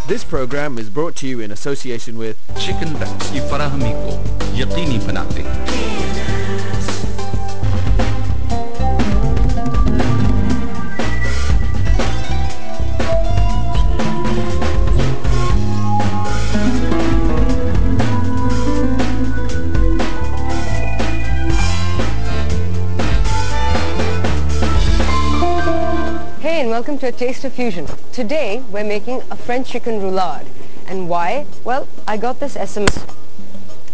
This program is brought to you in association with chicken breast की फराहमी को यकीनी बनाते हैं। Hey, and welcome to A Taste of Fusion. Today we're making a French chicken roulade. And why? Well, I got this SMS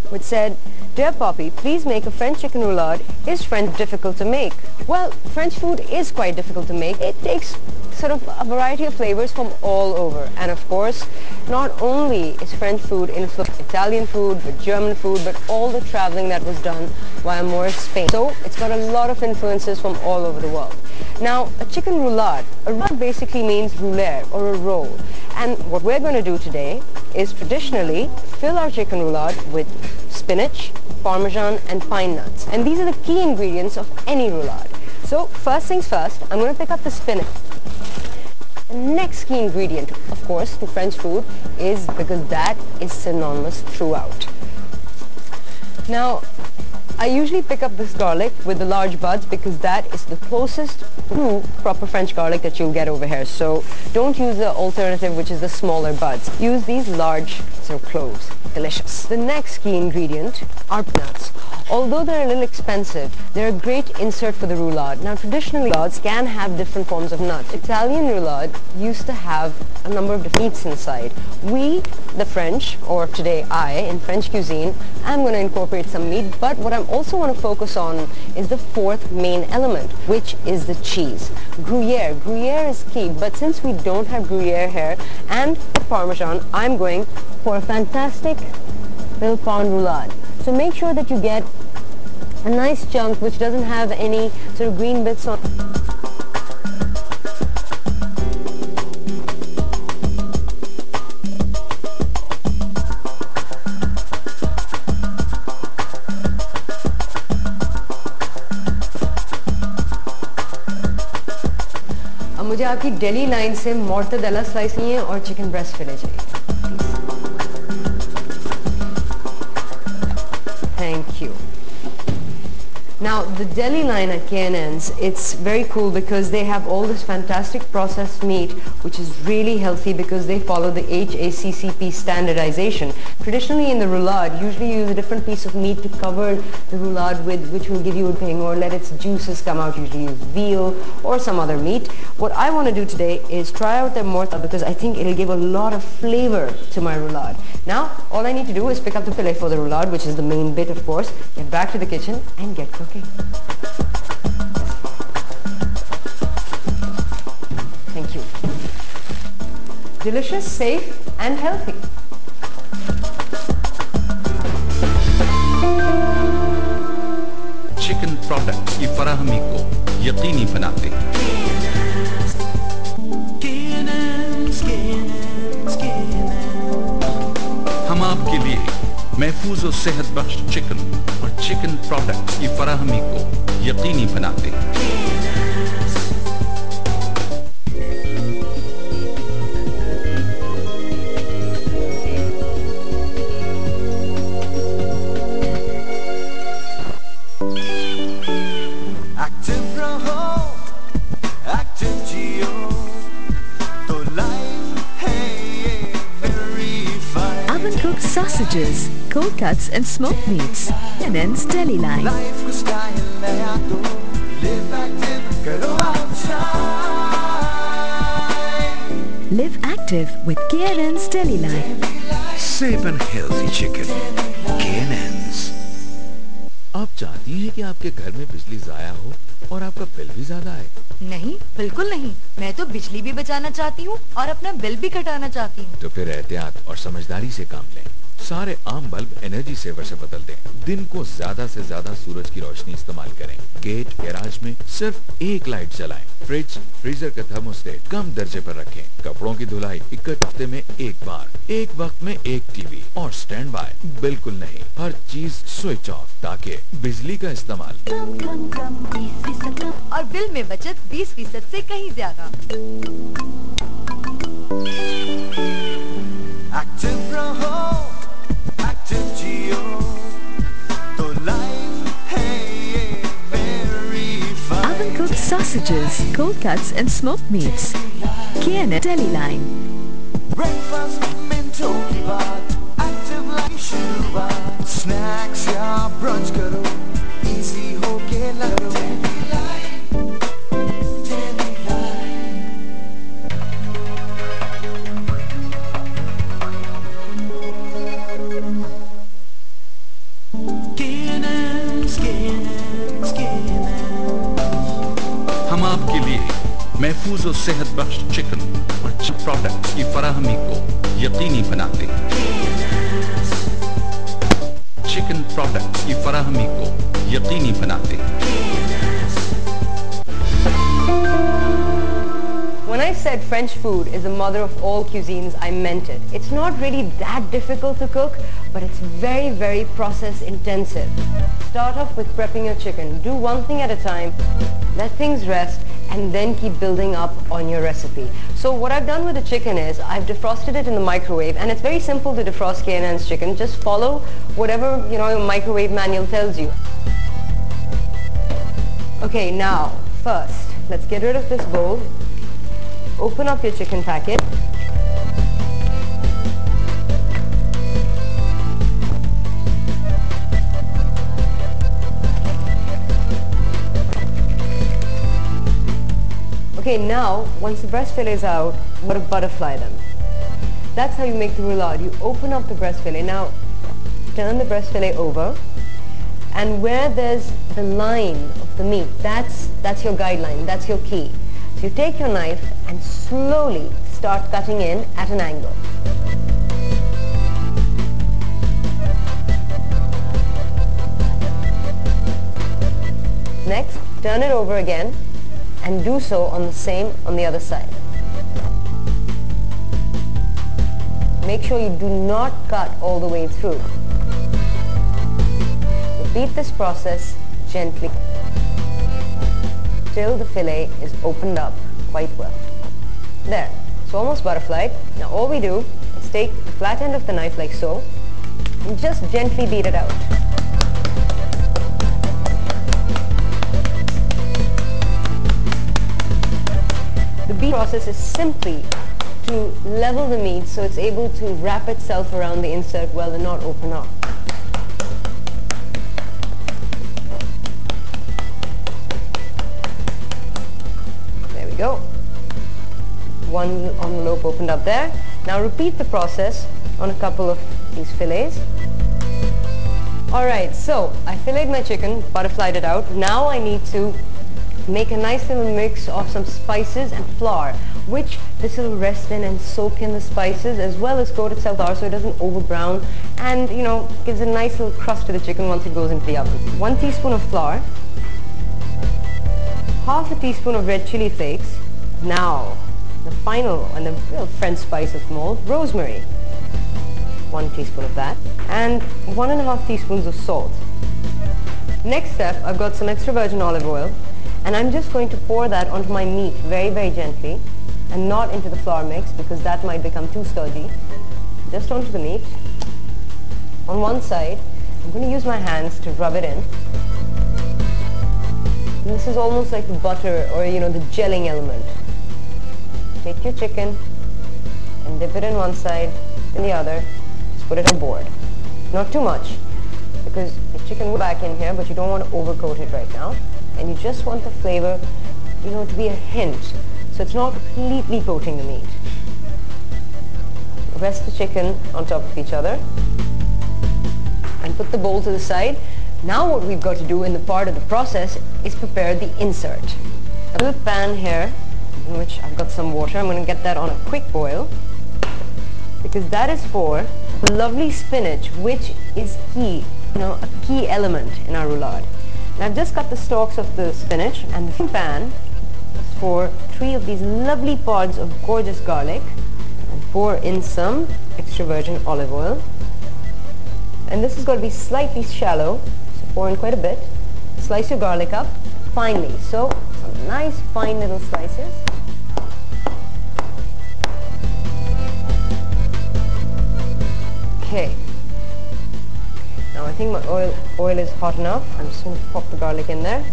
which said, "Dear Poppy, please make a French chicken roulade. Is French difficult to make?" Well, French food is quite difficult to make. It takes sort of a variety of flavors from all over. And of course, not only is French food influenced by Italian food, but German food, but all the traveling that was done via Moorish Spain. So it's got a lot of influences from all over the world. Now, a chicken roulade. A roulade basically means roulade or a roll. And what we're going to do today is traditionally fill our chicken roulade with spinach, parmesan and pine nuts. And these are the key ingredients of any roulade. So first things first, I'm going to pick up the spinach. The next key ingredient, of course, to French food is, because that is synonymous throughout. Now, I usually pick up this garlic with the large buds because that is the closest to proper French garlic that you'll get over here. So don't use the alternative, which is the smaller buds. Use these large cloves. Delicious. The next key ingredient are nuts. Although they're a little expensive, they're a great insert for the roulade. Now, traditionally, roulades can have different forms of nuts. Italian roulade used to have a number of different meats inside. We, the French, or today I, in French cuisine, I'm going to incorporate some meat, but what I also want to focus on is the fourth main element, which is the cheese. Gruyere. Gruyere is key, but since we don't have Gruyere here, and Parmesan, I'm going for a fantastic little pound roulade. So make sure that you get a nice chunk which doesn't have any sort of green bits on. अब मुझे आपकी Delhi line से मोर्टादेला slice चाहिए और chicken breast फिले चाहिए. Thank you. Now, the deli line at K&N's, it's very cool because they have all this fantastic processed meat, which is really healthy because they follow the HACCP standardization. Traditionally in the roulade, usually you use a different piece of meat to cover the roulade with, which will give you a ping or let its juices come out. Usually use veal or some other meat. What I want to do today is try out their mortar because I think it'll give a lot of flavor to my roulade. Now, all I need to do is pick up the fillet for the roulade, which is the main bit, of course, get back to the kitchen and get cooking. Thank you. Delicious, safe and healthy. Chicken product की फराहमी को यकीनी बनाते हैं। हम आपके लिए महफूज और सेहत बख्श चिकन और चिकन प्रोडक्ट की फराहमी को यकीनी बनाते हैं। Oven-cooked sausages, cold cuts and smoked meats. K&N's Deli Line. Live active with K&N's Deli Line. Safe and healthy chicken. K&N's. आप चाहती हैं कि आपके घर में बिजली जाया हो और आपका बिल भी ज्यादा आए? नहीं, बिल्कुल नहीं। मैं तो बिजली भी बचाना चाहती हूँ और अपना बिल भी घटाना चाहती हूँ। तो फिर एहतियात और समझदारी से काम लें। सारे आम बल्ब एनर्जी सेवर से बदल दें। दिन को ज्यादा से ज्यादा सूरज की रोशनी इस्तेमाल करें। गेट, गैराज में सिर्फ एक लाइट जलाएं। फ्रिज, फ्रीजर का थर्मोस्टेट कम दर्जे पर रखें। कपड़ों की धुलाई 1 हफ्ते में एक बार। एक वक्त में एक टीवी और स्टैंड बाय बिल्कुल नहीं। हर चीज स्विच ऑफ ताकि बिजली का इस्तेमाल कम 20% कम और बिल में बचत 20% से कहीं ज्यादा। रहो एक्टिव जियो तो लाइफ है ये very fine. Oven-cooked sausages, cold cuts and smoked meats. K&N Deli Line. Breakfast मिनटों की बात एक्टिव लाइफ शुरुआत स्नैक्स या ब्रंच करो इजी होके लड़ो हम आपके लिए महफूज और सेहत बख्श चिकन और प्रोडक्ट्स की फराहमी को यकीनी बनाते हैं चिकन प्रोडक्ट्स की फराहमी को यकीनी बनाते हैं When I said French food is the mother of all cuisines, I meant it. It's not really that difficult to cook, but it's very, very process intensive. Start off with prepping your chicken. Do one thing at a time, let things rest, and then keep building up on your recipe. So what I've done with the chicken is I've defrosted it in the microwave, and it's very simple to defrost K&N's chicken. Just follow whatever, your microwave manual tells you. Okay, now, first, let's get rid of this bowl. Open up your chicken packet. Okay, now, once the breast fillet is out, you want to butterfly them. That's how you make the roulade. You open up the breast fillet. Now, turn the breast fillet over, and where there's the line of the meat, that's your guideline, that's your key. So you take your knife and slowly start cutting in at an angle. Next, turn it over again and do so on the other side. Make sure you do not cut all the way through. Repeat this process gently till the fillet is opened up quite well. There, it's almost butterflied. Now all we do is take the flat end of the knife like so and just gently beat it out. The beat process is simply to level the meat so it's able to wrap itself around the insert well and not open up. There we go. One envelope opened up there. Now repeat the process on a couple of these fillets. Alright, so I filleted my chicken, butterflied it out. Now I need to make a nice little mix of some spices and flour, which this will rest in and soak in the spices as well as coat itself flour so it doesn't over brown and gives a nice little crust to the chicken once it goes into the oven. 1 teaspoon of flour, half a teaspoon of red chili flakes. Now the final and the real French spice of them all, rosemary. 1 teaspoon of that and 1.5 teaspoons of salt. Next step, I've got some extra virgin olive oil. And I'm just going to pour that onto my meat very, very gently and not into the flour mix because that might become too stodgy. Just onto the meat. On one side, I'm going to use my hands to rub it in. And this is almost like the butter or, the gelling element. Take your chicken and dip it in one side and the other. Just put it on board. Not too much because the chicken will go back in here, but you don't want to overcoat it right now. And you just want the flavor, to be a hint. So it's not completely coating the meat. Rest the chicken on top of each other. And put the bowl to the side. Now what we've got to do in the part of the process is prepare the insert. A little pan here, in which I've got some water. I'm going to get that on a quick boil. Because that is for the lovely spinach, which is key, a key element in our roulade. Now I've just cut the stalks of the spinach and the pan is for 3 of these lovely pods of gorgeous garlic and pour in some extra virgin olive oil. And this has got to be slightly shallow, so pour in quite a bit. Slice your garlic up finely, so some nice fine little slices. think my oil is hot enough. I'm just going to pop the garlic in there.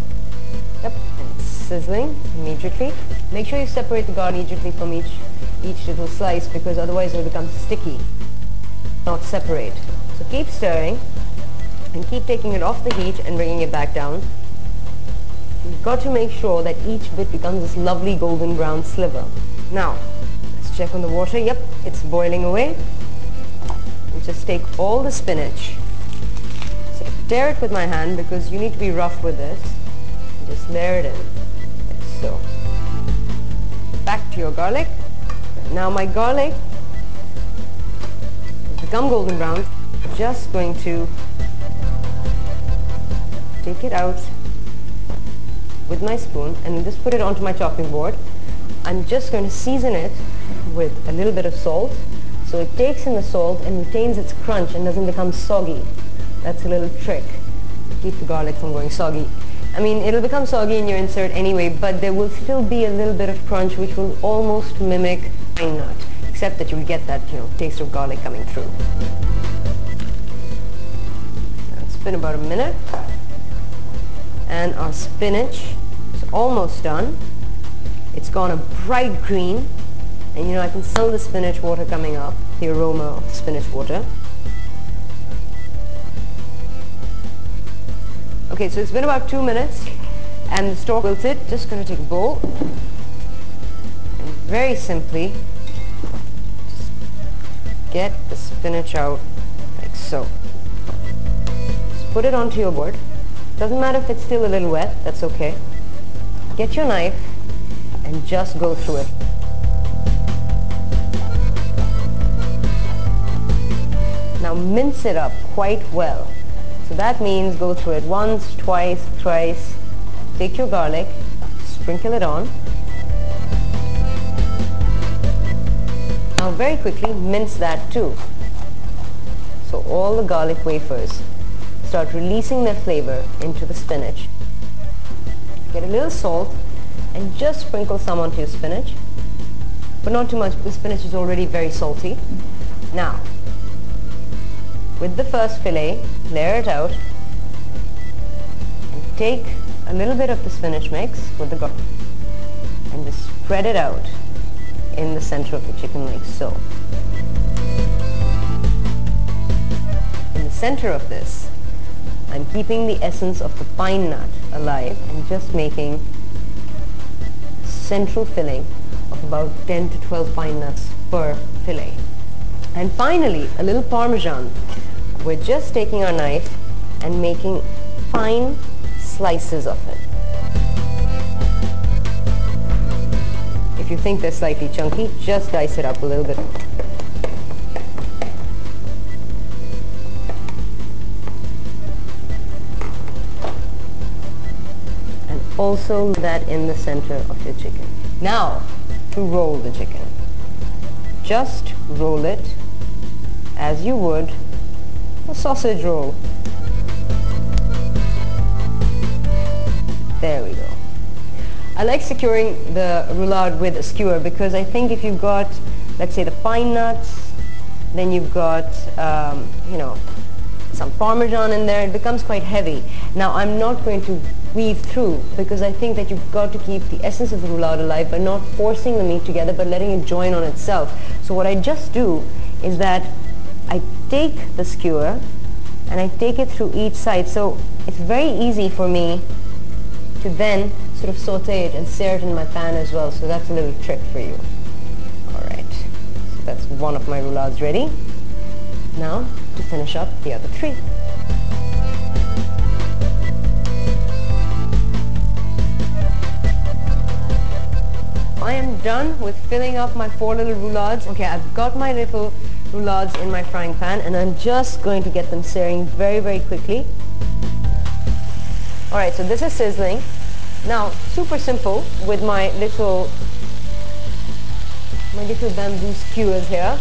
Yep, and it's sizzling immediately. Make sure you separate the garlic immediately from each little slice, because otherwise it'll become sticky, not separate. So keep stirring and keep taking it off the heat and bringing it back down. You've got to make sure that each bit becomes this lovely golden brown sliver. Now, let's check on the water. Yep, it's boiling away. And just take all the spinach, stir it with my hand because you need to be rough with this. Just layer it in, like so. Back to your garlic. Now my garlic has become golden brown. I'm just going to take it out with my spoon and just put it onto my chopping board. I'm just going to season it with a little bit of salt, so it takes in the salt and retains its crunch and doesn't become soggy. That's a little trick to keep the garlic from going soggy. I mean, it'll become soggy in your insert anyway, but there will still be a little bit of crunch which will almost mimic pine nut, except that you'll get that, taste of garlic coming through. Now it's been about a minute, and our spinach is almost done. It's gone a bright green, and I can smell the spinach water coming up, the aroma of the spinach water. Okay, so it's been about 2 minutes and the stock wilted. Just going to take a bowl and very simply just get the spinach out like so. Just put it onto your board. Doesn't matter if it's still a little wet, that's okay. Get your knife and just go through it. Now mince it up quite well. So that means go through it once, twice, thrice. Take your garlic, sprinkle it on. Now very quickly mince that too. So all the garlic wafers start releasing their flavor into the spinach. Get a little salt and just sprinkle some onto your spinach, but not too much because spinach is already very salty. Now, with the first fillet, layer it out and take a little bit of the spinach mix with the garlic and just spread it out in the center of the chicken like so. In the center of this, I'm keeping the essence of the pine nut alive and just making a central filling of about 10 to 12 pine nuts per fillet. And finally, a little Parmesan. We're just taking our knife and making fine slices of it. If you think they're slightly chunky, just dice it up a little bit. And also that in the center of your chicken. Now, to roll the chicken. Just roll it as you would a sausage roll. There we go. I like securing the roulade with a skewer because I think if you've got, let's say, the pine nuts, then you've got, some Parmesan in there, it becomes quite heavy. Now, I'm not going to weave through because I think that you've got to keep the essence of the roulade alive by not forcing the meat together but letting it join on itself. So what I just do is that I take the skewer and I take it through each side. So it's very easy for me to then sort of saute it and sear it in my pan as well. So that's a little trick for you. All right, so that's one of my roulades ready. Now to finish up the other three. I am done with filling up my 4 little roulades. Okay, I've got my little roulades in my frying pan and I'm just going to get them searing very, very quickly. Alright, so this is sizzling. Now, super simple with my little bamboo skewers here.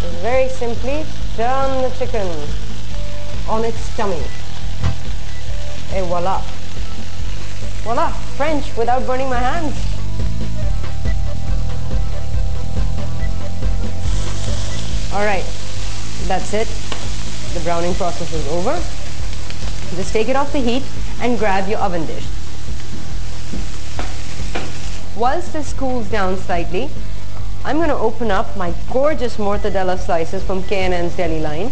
Just very simply turn the chicken on its tummy. Et voila. Voila, French without burning my hands. All right, that's it. The browning process is over. Just take it off the heat and grab your oven dish. Whilst this cools down slightly, I'm going to open up my gorgeous mortadella slices from K&N's deli line.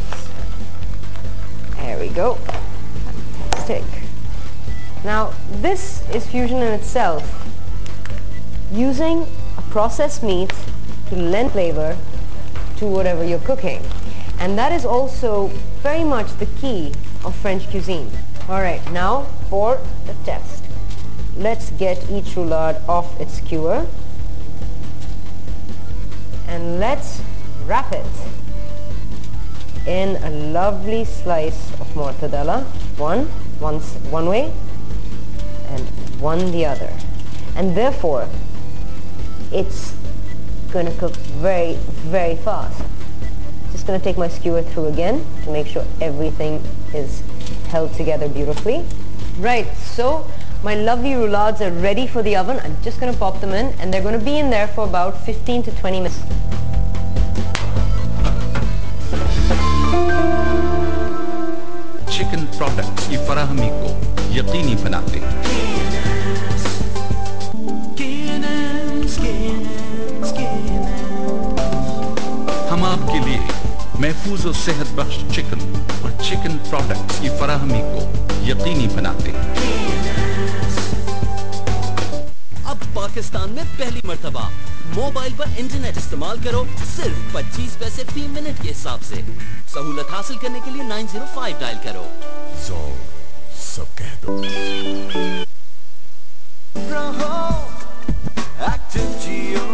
There we go. Fantastic. Now, this is fusion in itself. Using a processed meat to lend flavor to whatever you're cooking. And that is also very much the key of French cuisine. Alright, now for the test. Let's get each roulade off its skewer. And let's wrap it in a lovely slice of mortadella. One way and one the other. And therefore, it's going to cook very, very fast. Just going to take my skewer through again to make sure everything is held together beautifully. Right, so my lovely roulades are ready for the oven. I'm just going to pop them in, and they're going to be in there for about 15 to 20 minutes. Chicken products की फराहमी को यकीनी बनाते हैं। हम आपके लिए महफूज और सेहत बख्श चिकन और चिकन प्रोडक्ट्स की फराहमी को यकीनी बनाते हैं। अब पाकिस्तान में पहली मर्तबा मोबाइल पर इंटरनेट इस्तेमाल करो सिर्फ 25 पैसे फी मिनट के हिसाब से। सहूलत हासिल करने के लिए 905 डायल करो। सब कह दो। एक्टिव जियो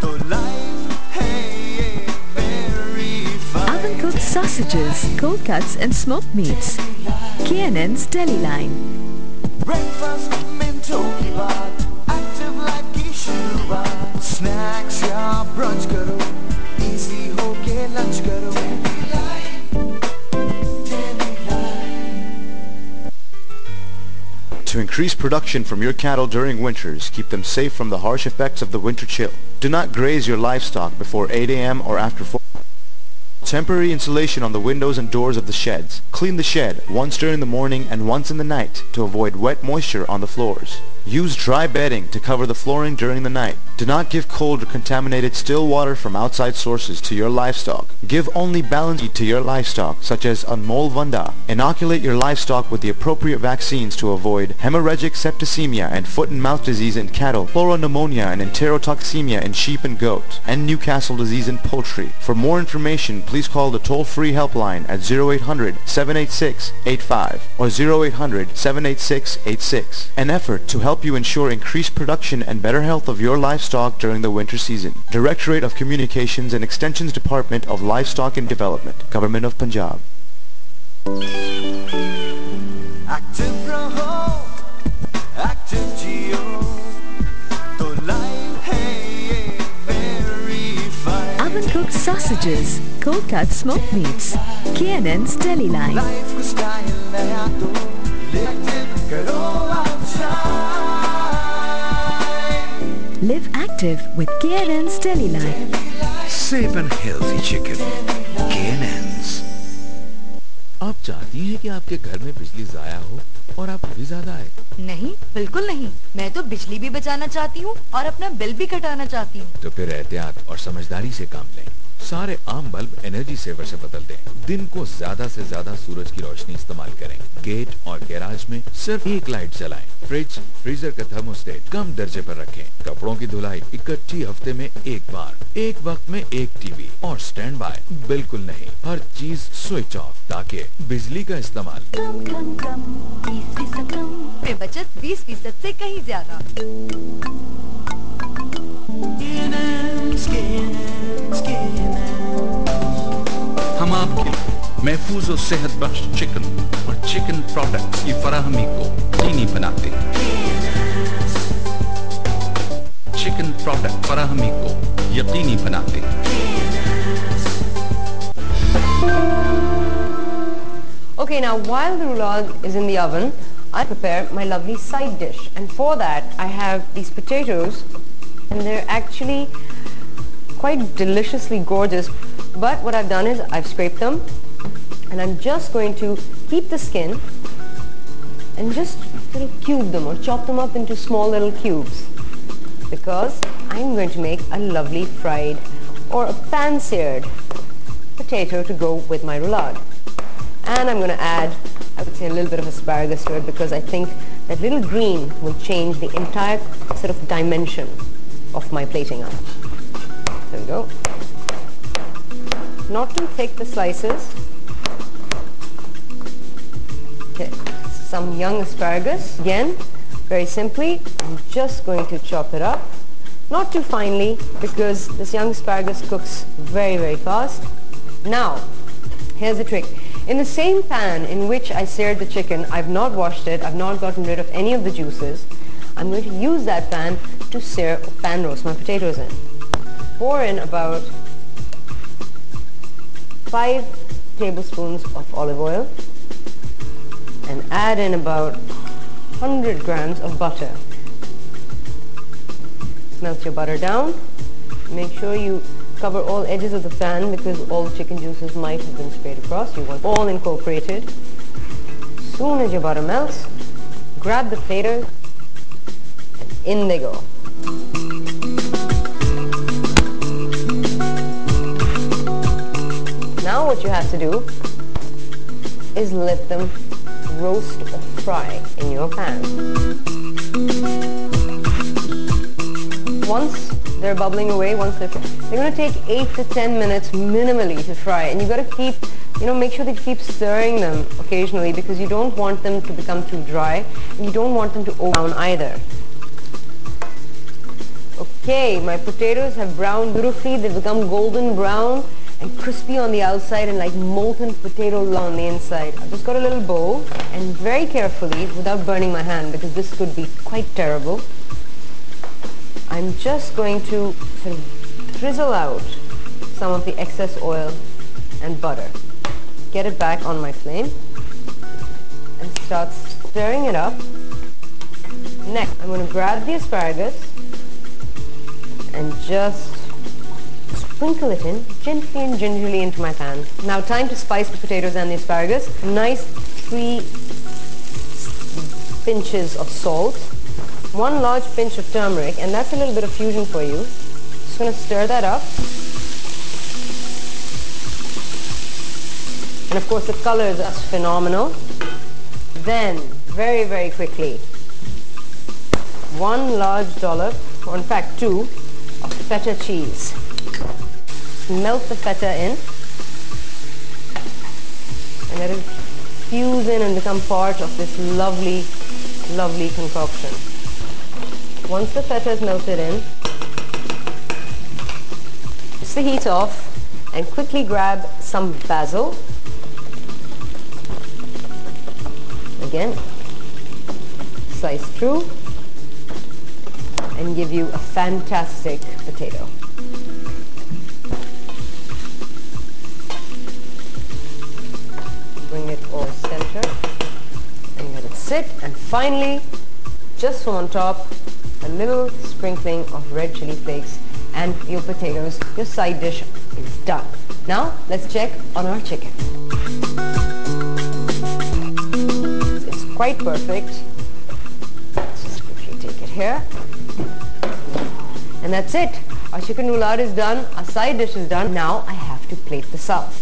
तो लाइफ है ये verified. Oven cooked sausages, cold cuts and smoked meats. K&N's deli line. Breakfast मिनटों की बात, एक्टिव लाइफ की शुरुआत। स्नैक्स या ब्रंच करो, इजी होके लंच करो। To increase production from your cattle during winters, keep them safe from the harsh effects of the winter chill. Do not graze your livestock before 8 a.m. or after 4. Temporary insulation on the windows and doors of the sheds. Clean the shed once during the morning and once in the night to avoid wet moisture on the floors. Use dry bedding to cover the flooring during the night. Do not give cold or contaminated still water from outside sources to your livestock. Give only balanced feed to your livestock, such as Anmol Vanda. Inoculate your livestock with the appropriate vaccines to avoid hemorrhagic septicemia and foot and mouth disease in cattle, chloropneumonia and enterotoxemia in sheep and goat, and Newcastle disease in poultry. For more information, please call the toll-free helpline at 0800-786-85 or 0800-786-86. An effort to help you ensure increased production and better health of your livestock during the winter season. Directorate of Communications and Extensions Department of Livestock and Development, Government of Punjab. Active रहो, active जियो तो life है ये verified. Oven cooked sausages, cold cut smoked meats. K&N's deli line. Life को style नया तो active करो outside. Live active with K&N's deli line. Safe and healthy chicken. K&N's. आप चाहती हैं कि आपके घर में बिजली जाया हो और आपको भी ज्यादा आए? नहीं, बिल्कुल नहीं। मैं तो बिजली भी बचाना चाहती हूँ और अपना बिल भी घटाना चाहती हूँ। तो फिर एहतियात और समझदारी से काम लें। सारे आम बल्ब एनर्जी सेवर से बदल दें। दिन को ज्यादा से ज्यादा सूरज की रोशनी इस्तेमाल करें। गेट और गैराज में सिर्फ एक लाइट जलाएं। फ्रिज, फ्रीजर का थर्मोस्टेट कम दर्जे पर रखें। कपड़ों की धुलाई इकट्ठी हफ्ते में एक बार। एक वक्त में एक टीवी और स्टैंड बाय बिल्कुल नहीं। हर चीज स्विच ऑफ ताकि बिजली का इस्तेमाल में बचत 20% से कहीं ज्यादा। हम आपके महफूज और सेहत बख्श चिकन और चिकन प्रोडक्ट्स की फराहमी को यकीनी बनाते हैं। चिकन प्रोडक्ट फराहमी को यकीनी बनाते हैं। Okay, now while the roulade is in the oven, I prepare my lovely side dish. And for that, I have these potatoes, and they're actually quite deliciously gorgeous. But what I've done is I've scraped them, And I'm just going to keep the skin and just sort of cube them or chop them up into small little cubes, because I'm going to make a lovely fried or a pan-seared potato to go with my roulade. And I'm going to add, I would say, a little bit of asparagus to it, because I think that little green will change the entire sort of dimension of my plating up. There we go. Not too thick, the slices. Okay, some young asparagus. Again, very simply, I'm just going to chop it up. Not too finely, because this young asparagus cooks very, very fast. Now, here's the trick. In the same pan in which I seared the chicken, I've not washed it, I've not gotten rid of any of the juices. I'm going to use that pan to sear or pan roast my potatoes in. Pour in about 5 tablespoons of olive oil and add in about 100 grams of butter. Melt your butter down. Make sure you cover all edges of the pan, because all the chicken juices might have been sprayed across. You want all incorporated. As soon as your butter melts, grab the potatoes and in they go. Now what you have to do is let them roast or fry in your pan. Once they're bubbling away, once they're going to take 8 to 10 minutes minimally to fry, and you've got to keep, make sure that you keep stirring them occasionally, because you don't want them to become too dry and you don't want them to brown either. Okay, my potatoes have browned beautifully. They've become golden brown and crispy on the outside and like molten potato on the inside. I've just got a little bowl, and very carefully, without burning my hand, because this could be quite terrible, I'm just going to sort of drizzle out some of the excess oil and butter. Get it back on my flame and start stirring it up. Next, I'm going to grab the asparagus and just sprinkle it in gently and gingerly into my pan. Now time to spice the potatoes and the asparagus. Nice 3 pinches of salt, 1 large pinch of turmeric, and that's a little bit of fusion for you. Just going to stir that up. And of course the color is just phenomenal. Then, very, very quickly, 1 large dollop, or in fact 2, of feta cheese. Melt the feta in and let it fuse in and become part of this lovely, lovely concoction. Once the feta is melted in, switch the heat off and quickly grab some basil. Again, slice through and give you a fantastic potato. Bring it all center and let it sit. And finally, just from on top, a little sprinkling of red chili flakes, and your potatoes, your side dish is done. Now, let's check on our chicken. It's quite perfect. Let's just quickly take it here. And that's it. Our chicken roulade is done. Our side dish is done. Now I have to plate this up.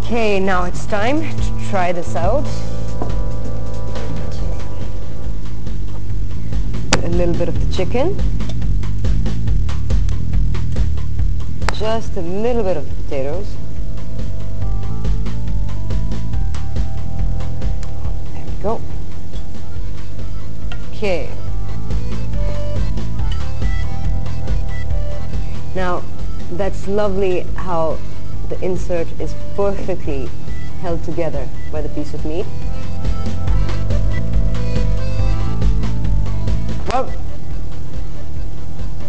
Okay, now it's time to try this out. A little bit of the chicken. Just a little bit of the potatoes. There we go. Okay. Now, that's lovely how the insert is perfectly held together by the piece of meat. Well,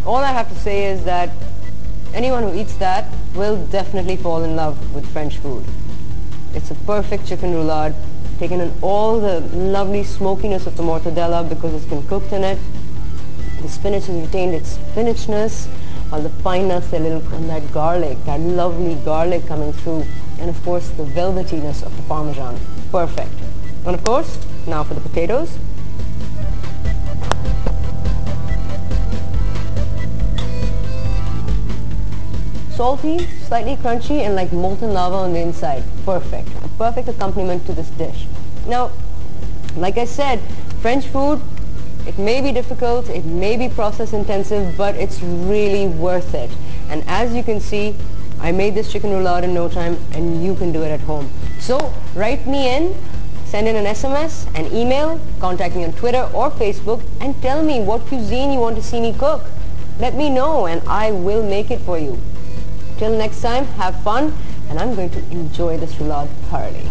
all I have to say is that anyone who eats that will definitely fall in love with French food. It's a perfect chicken roulade, taken in all the lovely smokiness of the mortadella because it's been cooked in it. The spinach has retained its spinachness, while the pine nuts, they're little, and that garlic, that lovely garlic coming through, and of course the velvetiness of the Parmesan. Perfect. And of course, now for the potatoes. Salty, slightly crunchy, and like molten lava on the inside. Perfect. A perfect accompaniment to this dish. Now, like I said, French food, it may be difficult, it may be process intensive, but it's really worth it. And as you can see, I made this chicken roulade in no time, and you can do it at home. So write me in, send in an SMS, an email, contact me on Twitter or Facebook, and tell me what cuisine you want to see me cook. Let me know and I will make it for you. Till next time, have fun, and I'm going to enjoy this roulade thoroughly.